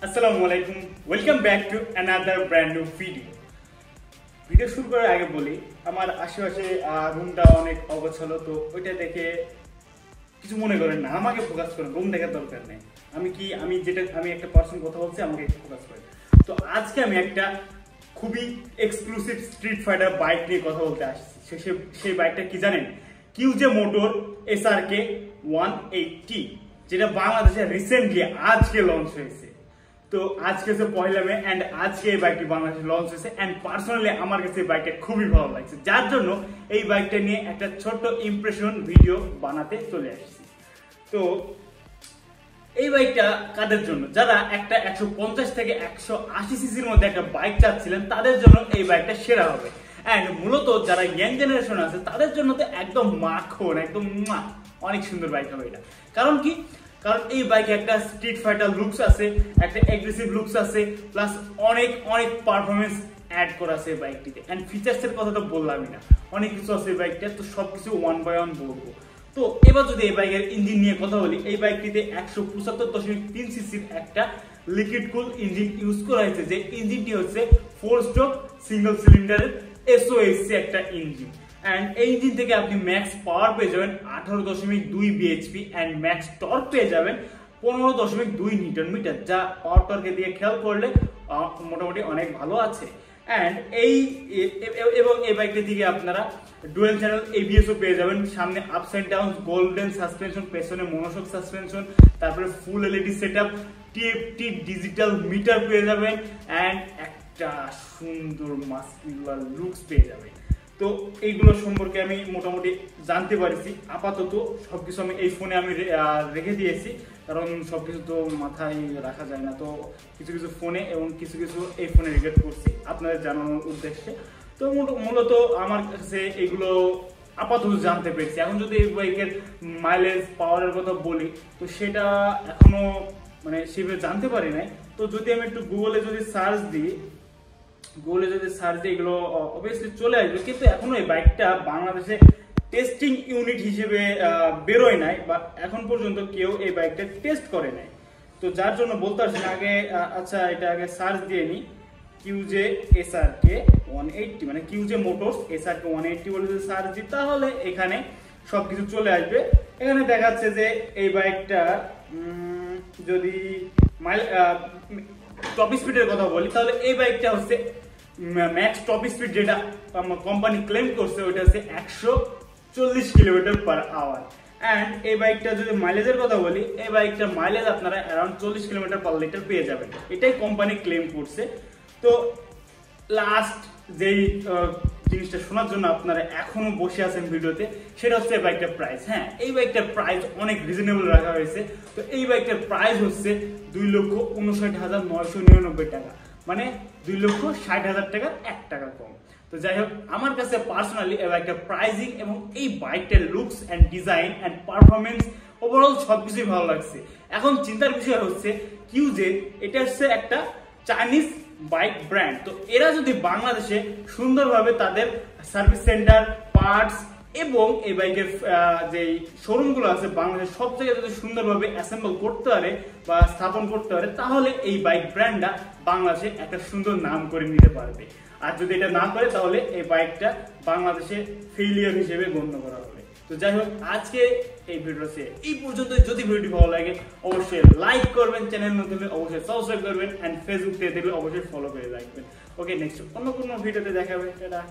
Assalamualaikum. Welcome back to another brand new video. Video শুরু করার আগে বলি আমার আশেপাশে রুমটা অনেক অগোছালো, তো ওইটা দেখে কিছু মনে করেন না, আমাকে ফোকাস করেন, রুম দেখার দরকার নেই। আমি একটা পার্সন কথা বলছি, আমাকে একটু ফোকাস করেন। তো আজকে আমি একটা খুবই এক্সক্লুসিভ স্ট্রিট ফাইটার বাইক নিয়ে কথা বলতে আসছি। সেই বাইকটা কি জানেন? কিউজে মোটর SRK 180, যেটা বাংলাদেশে রিসেন্টলি আজকে লঞ্চ হয়েছে। তো আজকে হচ্ছে পয়লা মে এন্ড আজকে এই বাইকটি বাংলাদেশে লঞ্চ হয়েছে এন্ড পার্সোনালি আমার কাছে এই বাইকটা খুবই ভালো লাগছে, যার জন্য এই বাইকটা নিয়ে একটা ছোট্ট ইমপ্রেশন ভিডিও বানাতে চলে আসছি। তো এই বাইকটা কাদের জন্য? যারা একটা 150 থেকে 180 সিসির মধ্যে একটা বাইক চাচ্ছিলেন, তাদের জন্য এই বাইকটা সেরা হবে। এন্ড মূলত যারা ইয়াং জেনারেশন আছে তাদের জন্য তো একদম মাখন, একদম অনেক সুন্দর বাইক হবে এটা। কারণ কি? কারণ এই বাইকে একটা স্ট্রিট ফাইটার লুকস আছে, একটা এগ্রেসিভ লুকস আছে, প্লাস অনেক অনেক পারফরমেন্স অ্যাড করা আছে এই বাইকটিতে। এন্ড ফিচার্সের কথা তো বললামই না, অনেক কিছু আছে এই বাইকটা, তো সবকিছু ওয়ান বাই ওয়ান বলবো। তো এবার যদি এই বাইকের ইঞ্জিন নিয়ে কথা বলি, এই বাইকটিতে 175.3 সিসির একটা লিকুইড কুল ইঞ্জিন ইউজ করা হয়েছে, যে ইঞ্জিনটি হচ্ছে 4 স্ট্রোক সিঙ্গেল সিলিন্ডারের SOHC একটা ইঞ্জিন। এন্ড এই ইঞ্জিন থেকে আপনি ম্যাক্স পাওয়ার পেয়ে যাবেন 18.2 bhp এন্ড ম্যাক্স টর্ক পেয়ে যাবেন 15.2 নিউটন মিটার, যা পাওয়ার টর্কে দিয়ে খেয়াল করলে মোটামুটি অনেক ভালো আছে। এন্ড এই বাইকটি থেকে আপনারা ডুয়েল চ্যানেল ABS ও পেয়ে যাবেন, সামনে ups and down golden suspension, পেছনে মনোশক সাসপেনশন, তারপরে full LED setup, TFT digital meter পেয়ে যাবেন এন্ড একটা সুন্দর মাস্কুলার লুকস পেয়ে যাবেন। তো এইগুলো সম্পর্কে আমি মোটামুটি জানতে পারছি। আপাতত সবকিছু আমি এই ফোনে আমি রেখে দিয়েছি, কারণ সবকিছু তো মাথায় রাখা যায় না। তো কিছু কিছু ফোনে এবং কিছু কিছু এই ফোনে রেকর্ড করছি আপনাদের জানানোর উদ্দেশ্যে। তো মূলত আমার কাছে এগুলো আপাতত জানতে পেরেছি। এখন যদি এই বাইকের মাইলেজ পাওয়ারের কথা বলি, তো সেটা এখনো মানে সেভাবে জানতে পারি নাই। তো যদি আমি একটু গুগলে যদি সার্চ দিই, এগুলো অবভিয়াসলি চলে আসবে, কিন্তু এখনো এই বাইকটা বাংলাদেশে টেস্টিং ইউনিট হিসেবে বেরোয় নাই, বা এখন পর্যন্ত কেউ এই বাইকটা টেস্ট করে নাই। তো যার জন্য বলতে পারছি না। আচ্ছা, এটা আগে সার্চ দিয়ে নিই, কিউজে SRK 180, মানে কিউজে মোটরস SRK 180 বলে যদি সার্চ দিই, তাহলে এখানে সবকিছু চলে আসবে। এখানে দেখাচ্ছে যে এই বাইকটা যদি টপ স্পিডের কথা বলি, তাহলে এই বাইকটা হচ্ছে ম্যাক্স টপ স্পিড যেটা কোম্পানি ক্লেম করছে, ওইটা হচ্ছে 140 km/h। এন্ড এই বাইকটা যদি মাইলেজের কথা বলি, এই বাইকটা মাইলেজ আপনারা অ্যারাউন্ড 40 km/L পেয়ে যাবেন, এটাই কোম্পানি ক্লেম করছে। তো লাস্ট যেই জিনিসটা শোনার জন্য আপনারা এখনো বসে আছেন ভিডিওতে, সেটা হচ্ছে এই বাইকটার প্রাইস। হ্যাঁ, এই বাইকটার প্রাইস অনেক রিজনেবল রাখা হয়েছে। তো এই বাইকটার প্রাইস হচ্ছে 2,59,999 টাকা, মানে 2,60,000 টাকার 1 টাকা কম। তো যাই হোক, আমার কাছে পার্সোনালি এই বাইকটার প্রাইসিং এবং এই বাইকটার looks and design and performance overall সবকিছুই ভালো লাগছে। এখন চিন্তার বিষয় হচ্ছে কিউজে, এটা হচ্ছে একটা চাইনিজ বাইক ব্র্যান্ড। তো এরা যদি বাংলাদেশে সুন্দরভাবে তাদের সার্ভিস সেন্টার, পার্টস এবং এই বাইকের যে শোরুমগুলো আছে বাংলাদেশের সব জায়গায় যদি সুন্দরভাবে অ্যাসেম্বল করতে পারে বা স্থাপন করতে পারে, তাহলে এই বাইক ব্র্যান্ডটা বাংলাদেশে একটা সুন্দর নাম করে নিতে পারবে। আর যদি এটা না করে, তাহলে এই বাইকটা বাংলাদেশে ফেইলিয়ার হিসেবে গণ্য করা হবে। তো যাই হোক, আজকে এই ভিডিওতে এই পর্যন্ত। যদি ভিডিওটি ভালো লাগে অবশ্যই লাইক করবেন, চ্যানেল নতুন অবশ্যই সাবস্ক্রাইব করবেন, এন্ড ফেসবুক থেকে দেখলে অবশ্যই ফলো করে রাখবেন। ওকে, নেক্সট অন্য কোনো ভিডিওতে দেখা হবে। টাটা।